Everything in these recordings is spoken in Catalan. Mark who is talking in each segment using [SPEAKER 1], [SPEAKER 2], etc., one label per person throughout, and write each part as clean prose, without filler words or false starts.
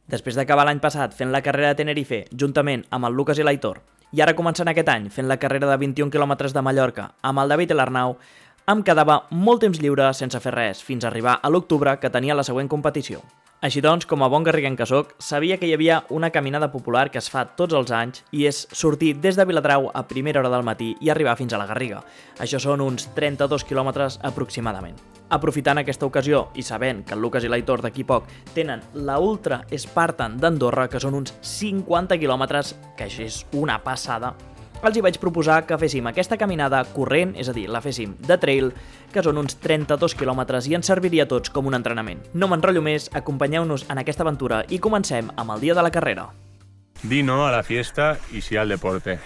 [SPEAKER 1] Després d'acabar l'any passat fent la carrera de Tenerife juntament amb el Lucas i l'Aitor, i ara començant aquest any fent la carrera de 21 km de Mallorca amb el David i l'Arnau, em quedava molt temps lliure sense fer res fins a arribar a l'octubre que tenia la següent competició. Així doncs, com a bon garriguenc que soc, sabia que hi havia una caminada popular que es fa tots els anys i és sortir des de Viladrau a primera hora del matí i arribar fins a la Garriga. Això són uns 32 quilòmetres aproximadament. Aprofitant aquesta ocasió i sabent que el Lucas i l'Aitor d'aquí poc tenen la Ultra Spartan d'Andorra, que són uns 50 quilòmetres, que això és una passada, els hi vaig proposar que féssim aquesta caminada corrent, és a dir, la féssim de trail, que són uns 32 quilòmetres i ens serviria a tots com un entrenament. No m'enrotllo més, acompanyeu-nos en aquesta aventura i comencem amb el dia de la carrera.
[SPEAKER 2] Di no a la fiesta y sí al deporte.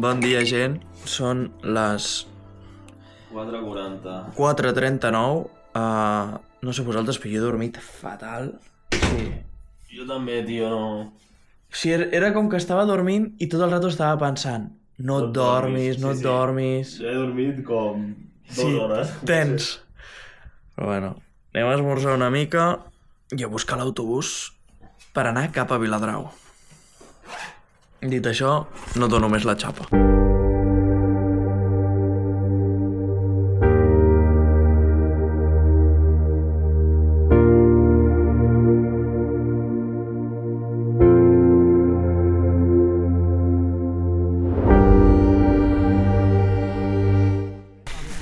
[SPEAKER 1] Bon dia, gent. Són les
[SPEAKER 3] 4:40.
[SPEAKER 1] 4:39. No sé vosaltres, però jo he dormit fatal. Sí.
[SPEAKER 3] Jo també, tio, no...
[SPEAKER 1] Sí, era com que estava dormint i tot el rato estava pensant no et dormis, no et dormis...
[SPEAKER 3] Jo he dormit com 2 hores.
[SPEAKER 1] Tens. Però bueno, anem a esmorzar una mica i a buscar l'autobús per anar cap a Viladrau. Dit això, no dono més la xapa.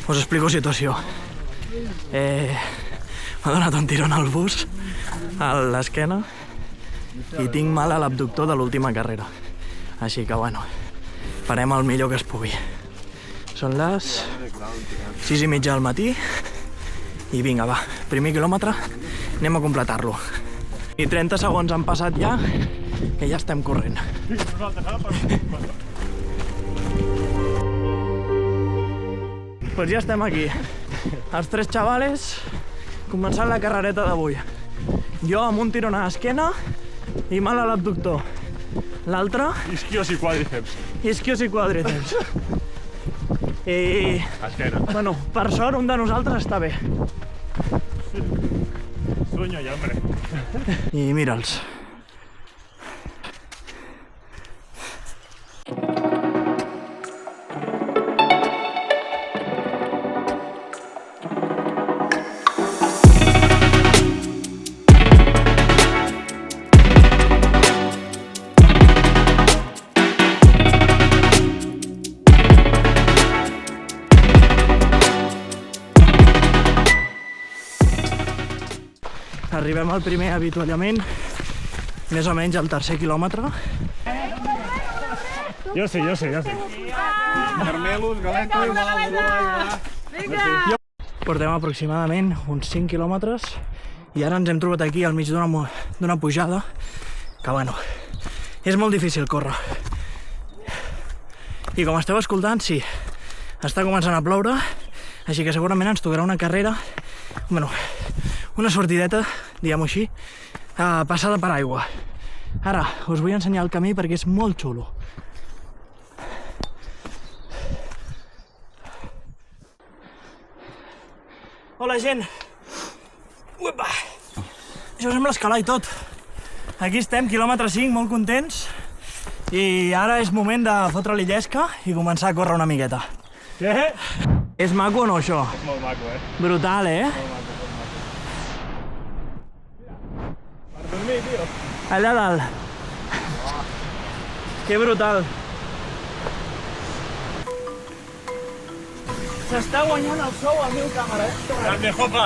[SPEAKER 1] Us explico situació. M'ha donat un tirón al bus, a l'esquena, i tinc mal a l'abductor de l'última carrera. Així que, bueno, farem el millor que es pugui. Són les 6:30 del matí i vinga, va, primer quilòmetre, anem a completar-lo. I 30 segons han passat ja, que ja estem corrent. Pues ja estem aquí, els 3 xavales, començant la carrereta d'avui. Jo amb un tirón a l'esquena i mal a l'abductor. L'altre...
[SPEAKER 2] Isquios y cuádriceps.
[SPEAKER 1] Isquios i quadríceps. I...
[SPEAKER 2] Esquena.
[SPEAKER 1] Bueno, per sort, un de nosaltres està bé.
[SPEAKER 2] Sueño y hambre.
[SPEAKER 1] I mira'ls. Arribem al primer avituallament, més o menys al tercer quilòmetre.
[SPEAKER 2] Jo sé.
[SPEAKER 3] Carmelos, galetes...
[SPEAKER 1] Portem aproximadament uns 5 quilòmetres i ara ens hem trobat aquí al mig d'una pujada que, bueno, és molt difícil córrer. I com esteu escoltant, sí, està començant a ploure, així que segurament ens tocarà una carrera, bueno, una sortideta, diguem-ho així, passada per aigua. Ara us vull ensenyar el camí perquè és molt xulo. Hola, gent! Uepa! Això sembla escalar i tot. Aquí estem, quilòmetre 5, molt contents. I ara és moment de fotre-li llesca i començar a córrer una miqueta.
[SPEAKER 2] Què?
[SPEAKER 1] És maco o no, això?
[SPEAKER 2] És molt maco,
[SPEAKER 1] Brutal, eh?
[SPEAKER 2] Molt maco. Per dormir, tio.
[SPEAKER 1] Allà dalt. Que brutal. S'està guanyant el sou al meu càmera, eh?
[SPEAKER 2] Grande, Jopa!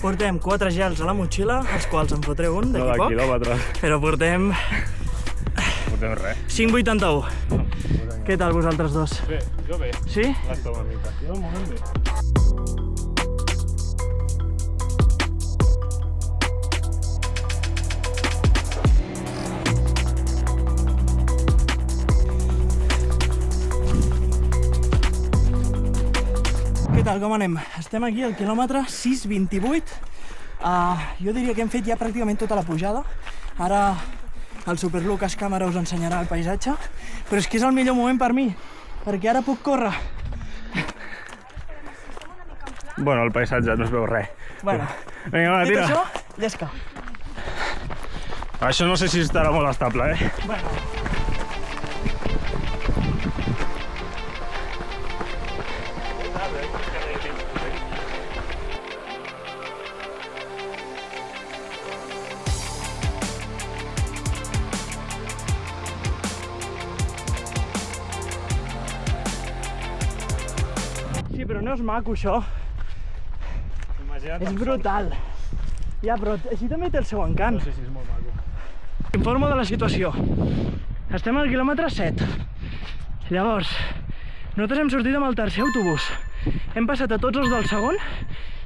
[SPEAKER 1] Portem 4 gels a la motxilla, els quals en fotré un d'aquí poc.
[SPEAKER 2] quilòmetre.
[SPEAKER 1] Però portem
[SPEAKER 2] Portem res.
[SPEAKER 1] 5,81.
[SPEAKER 4] Què tal vosaltres dos?
[SPEAKER 2] Bé, jo bé.
[SPEAKER 4] Sí?
[SPEAKER 2] L'acte una mica. Jo al moment bé.
[SPEAKER 4] Què tal, com anem? Estem aquí al quilòmetre 6:28. Jo diria que hem fet ja pràcticament tota la pujada. Ara el Super Lucas Càmera us ensenyarà el paisatge, però és que és el millor moment per mi, perquè ara puc córrer.
[SPEAKER 2] Bueno, el paisatge no es veu res.
[SPEAKER 4] Bueno,
[SPEAKER 2] Vinga, va,
[SPEAKER 4] dit
[SPEAKER 2] tira.
[SPEAKER 4] això, llesca.
[SPEAKER 2] Això no sé si estarà molt estable, eh?
[SPEAKER 4] Bueno. Sí, però no és maco, això.
[SPEAKER 2] Imagina't
[SPEAKER 4] És
[SPEAKER 2] el
[SPEAKER 4] brutal. Ja, però així també té el seu encant.
[SPEAKER 2] sol. No sé si és molt maco.
[SPEAKER 4] Informo de la situació. Estem al quilòmetre 7. Llavors, nosaltres hem sortit amb el tercer autobús. Hem passat a tots els del segon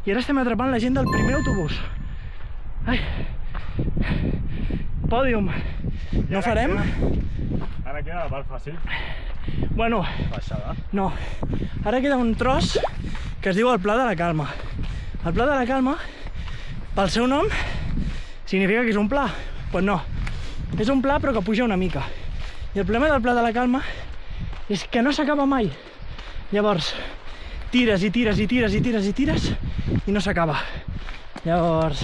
[SPEAKER 4] i ara estem atrapant la gent del primer autobús. Ai. Pòdium. No farem?
[SPEAKER 2] Ara queda la part fàcil.
[SPEAKER 4] Bueno,
[SPEAKER 2] Baixada.
[SPEAKER 4] no. Ara queda un tros que es diu el Pla de la Calma. El Pla de la Calma, pel seu nom, significa que és un pla. Pues no. És un pla però que puja una mica. I el problema del Pla de la Calma és que no s'acaba mai. Llavors, tires i tires i tires i tires i tires i no s'acaba. Llavors,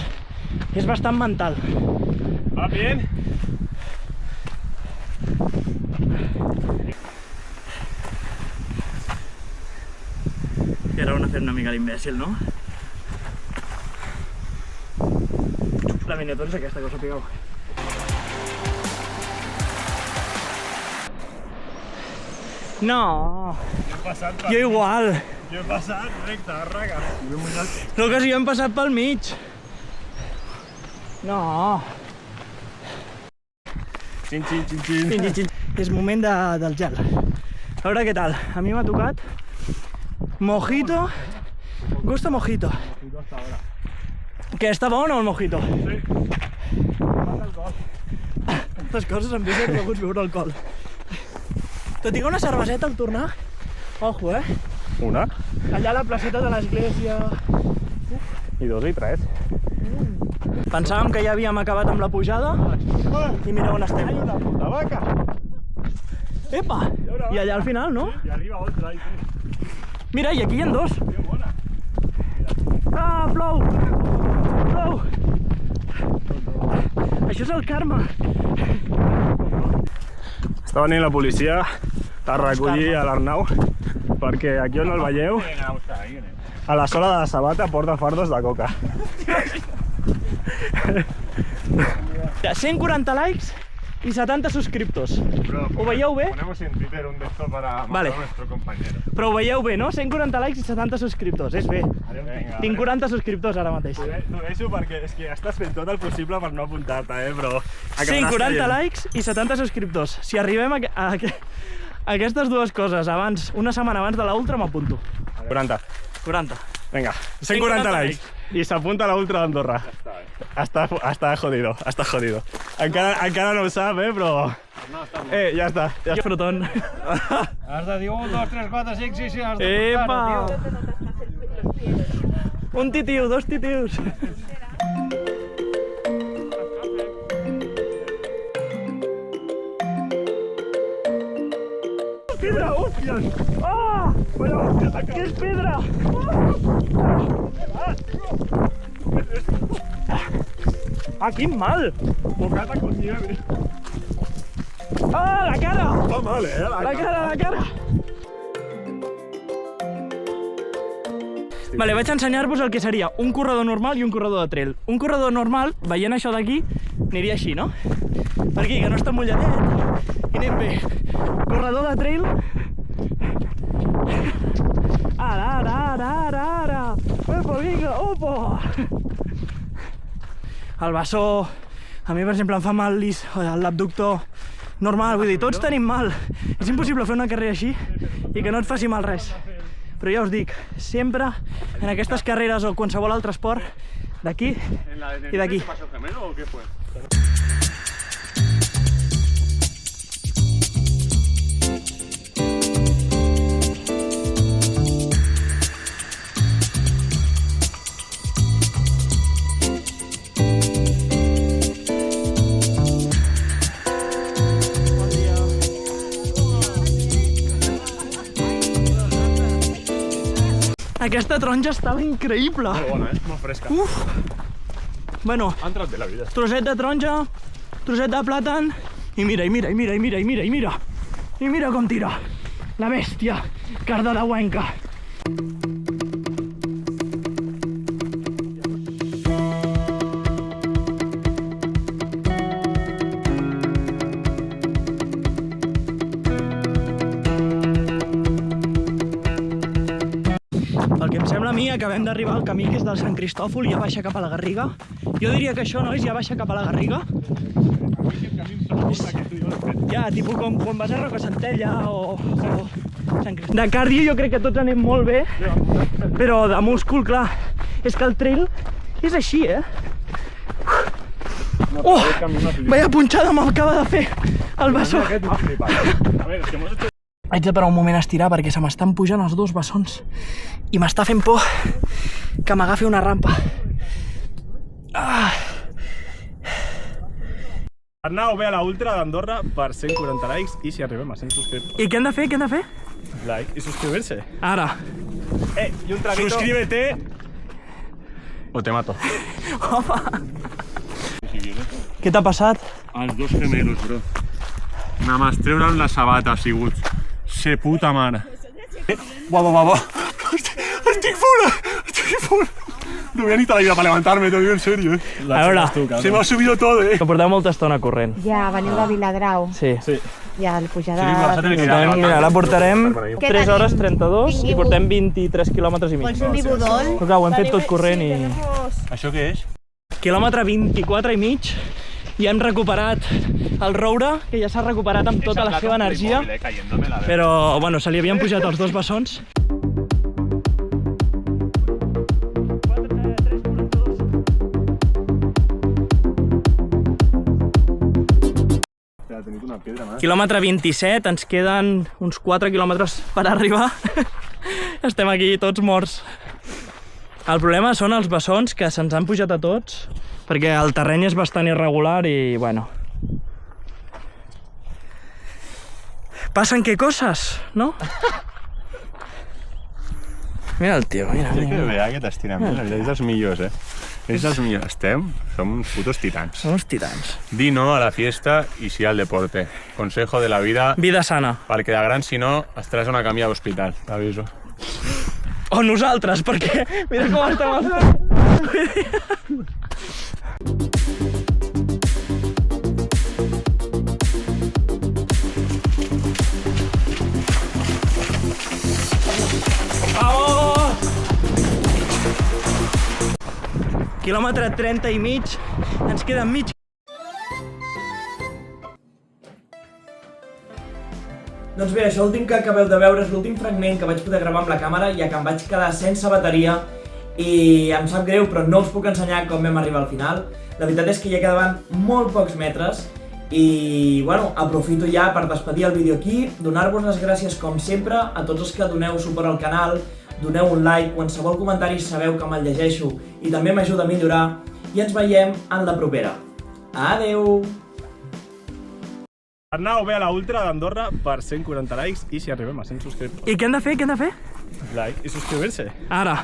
[SPEAKER 4] és bastant mental.
[SPEAKER 2] Va bien.
[SPEAKER 4] I ara van a fer una mica l'imbècil, no? La miniatura és aquesta, que us sapigueu. No,
[SPEAKER 2] Jo he passat per...
[SPEAKER 4] jo igual.
[SPEAKER 2] Jo he passat recte, raga.
[SPEAKER 4] No, que si hem passat pel mig. No.
[SPEAKER 2] Xin, xin, xin, xin.
[SPEAKER 4] És moment del gel. A veure què tal. A mi m'ha tocat mojito. Gusta mojito. Que està bo o no el mojito?
[SPEAKER 2] Sí.
[SPEAKER 4] Les coses em deixen beguts beure alcohol. Tot i que una cerveseta al tornar, ojo,
[SPEAKER 2] Una,
[SPEAKER 4] allà a la placeta de l'església.
[SPEAKER 2] i dos, i tres.
[SPEAKER 4] Pensàvem que ja havíem acabat amb la pujada i mira on estem.
[SPEAKER 2] La puta vaca.
[SPEAKER 4] Epa! I allà al final, no?
[SPEAKER 2] I arriba otra, i tres.
[SPEAKER 4] Mira, i aquí hi ha dos.
[SPEAKER 2] Que bona.
[SPEAKER 4] Ah, plou! Plou! Això és el karma.
[SPEAKER 2] Està venint la policia a recollir a l'Arnau perquè aquí on el veieu, a la sola de la sabata porta fardos de coca.
[SPEAKER 4] 140 likes y 70 suscriptors. Ho veieu bé?
[SPEAKER 2] Ponemos en Twitter un de esto para
[SPEAKER 4] Vale.
[SPEAKER 2] matar a nuestro compañero.
[SPEAKER 4] Però ho veieu bé, no? 140 likes i 70 subscriptors, és bé.
[SPEAKER 2] Vinga,
[SPEAKER 4] Tinc 40 subscriptors ara mateix.
[SPEAKER 2] T'ho deixo perquè és que estàs fent tot el possible per no apuntar-te, però...
[SPEAKER 4] Sí, 40 likes i 70 subscriptors. Si arribem a aquestes dues coses abans, una setmana abans de la ultra, m'apunto.
[SPEAKER 2] 40.
[SPEAKER 4] 40.
[SPEAKER 2] Vinga, 140 likes. I s'apunta a la ultra d'Andorra. Està jodido, està jodido. Encara no ho sap, però... Ja està.
[SPEAKER 4] Ja frotón.
[SPEAKER 5] Has de dir 1, 2, 3, 4, 5, 6, 7, has de
[SPEAKER 4] Epa!
[SPEAKER 5] comptar-ho, tio.
[SPEAKER 4] Un titiu, dos titius. Pedra, hòsties! Ah! Què és pedra? Ah, quin mal!
[SPEAKER 2] Bocata con nieve.
[SPEAKER 4] Ah, la cara!
[SPEAKER 2] Està mal,
[SPEAKER 4] La cara! Vale, vaig ensenyar-vos el que seria un corredor normal i un corredor de trail. Un corredor normal, veient això d'aquí, aniria així, no? Per aquí, que no està mulladet, i anem bé. Corredor de trail... Ara! Opa, vinga, opa! El bessó... A mi, per exemple, em fa mal l'abductor normal, vull dir, tots tenim mal. És impossible fer una carrera així i que no et faci mal res. Però ja us dic, sempre en aquestes carreres o qualsevol altre esport, d'aquí i d'aquí. Aquesta taronja estava increïble.
[SPEAKER 2] Molt bona, molt fresca.
[SPEAKER 4] Uf! Bueno,
[SPEAKER 2] Ha entrat bé la vida.
[SPEAKER 4] trosset de taronja, trosset de plàtan, i mira, i mira, i mira, i mira, i mira, i mira. I mira com tira. La bèstia, cardedeuenca. Pel que em sembla a mi, acabem d'arribar al camí que és del Sant Cristòfol i ja baixa cap a la Garriga. Jo diria que això, nois, ja baixa cap a la Garriga. Ja, tipus com quan vas a Roca Santella o Sant Cristòfol. De cardio jo crec que tots anem molt bé, però de múscul, clar, és que el trail és així, eh? Oh! Vaya punxada m'acaba de fer el bessó. Haig de parar un moment a estirar perquè se m'estan pujant els dos bessons i m'està fent por que m'agafi una rampa.
[SPEAKER 2] Arnau ve a la ultra d'Andorra per 140 likes i si arribem a 100 subscriptors.
[SPEAKER 4] I què hem de fer? Què hem de fer?
[SPEAKER 2] Like i suscribirse.
[SPEAKER 4] Ara.
[SPEAKER 2] Y un traguito. Suscríbete o te mato.
[SPEAKER 4] Home! Què t'ha passat?
[SPEAKER 5] Els dos gemelos, bro. Nada más treure'm la sabata ha sigut se puta mare.
[SPEAKER 2] Guau. Estic fora. No voy a necesitar ayuda para levantarme, te lo digo en serio.
[SPEAKER 4] A veure,
[SPEAKER 2] Se me ha subido todo,
[SPEAKER 4] que porteu molta estona corrent.
[SPEAKER 6] Ja, veniu de Viladrau.
[SPEAKER 4] Sí.
[SPEAKER 6] Ja, el pujar
[SPEAKER 4] Mira, ara portarem 3 hores 32 i portem 23 quilòmetres i mig.
[SPEAKER 6] Vols un ibudol?
[SPEAKER 4] Però clar, ho hem fet tot corrent i...
[SPEAKER 2] ¿Això què és?
[SPEAKER 4] Quilòmetre 24 i mig i hem recuperat el roure, que ja s'ha recuperat amb tota la seva energia, però bueno, se li havien pujat els dos bessons. Quilòmetre 27, ens queden uns 4 quilòmetres per arribar. Estem aquí tots morts. El problema són els bessons, que se'ns han pujat a tots, perquè el terreny és bastant irregular i, bueno... Passen qué cosas, no? Mira el tio, mira.
[SPEAKER 5] Que bé aquest estirament, la veritat, és dels millors, eh? És dels millors. Som uns putos titans.
[SPEAKER 4] Som uns titans.
[SPEAKER 5] Di no a la fiesta i sí al deporte. Consejo de la vida,
[SPEAKER 4] Vida sana.
[SPEAKER 5] perquè de gran, si no, estaràs a una camilla d'hospital, t'aviso.
[SPEAKER 4] O nosaltres, perquè mira com estem els... Quilòmetre 30 i mig, ens queda mig.
[SPEAKER 1] Doncs bé, això últim que acabeu de veure és l'últim fragment que vaig poder gravar amb la càmera, ja que em vaig quedar sense bateria i em sap greu, però no us puc ensenyar com vam arribar al final. La veritat és que ja quedaven molt pocs metres i, bueno, aprofito ja per despedir el vídeo aquí, donar-vos les gràcies com sempre a tots els que doneu suport al canal, doneu un like, qualsevol comentari sabeu que me'l llegeixo i també m'ajuda a millorar i ens veiem en la propera. Adeu!
[SPEAKER 2] Arnau ve a la ultra d'Andorra per 140 likes i si arribem a 100 subscriptors.
[SPEAKER 4] I què hem de fer? Què hem de fer?
[SPEAKER 2] Like i suscribirse.
[SPEAKER 4] Ara.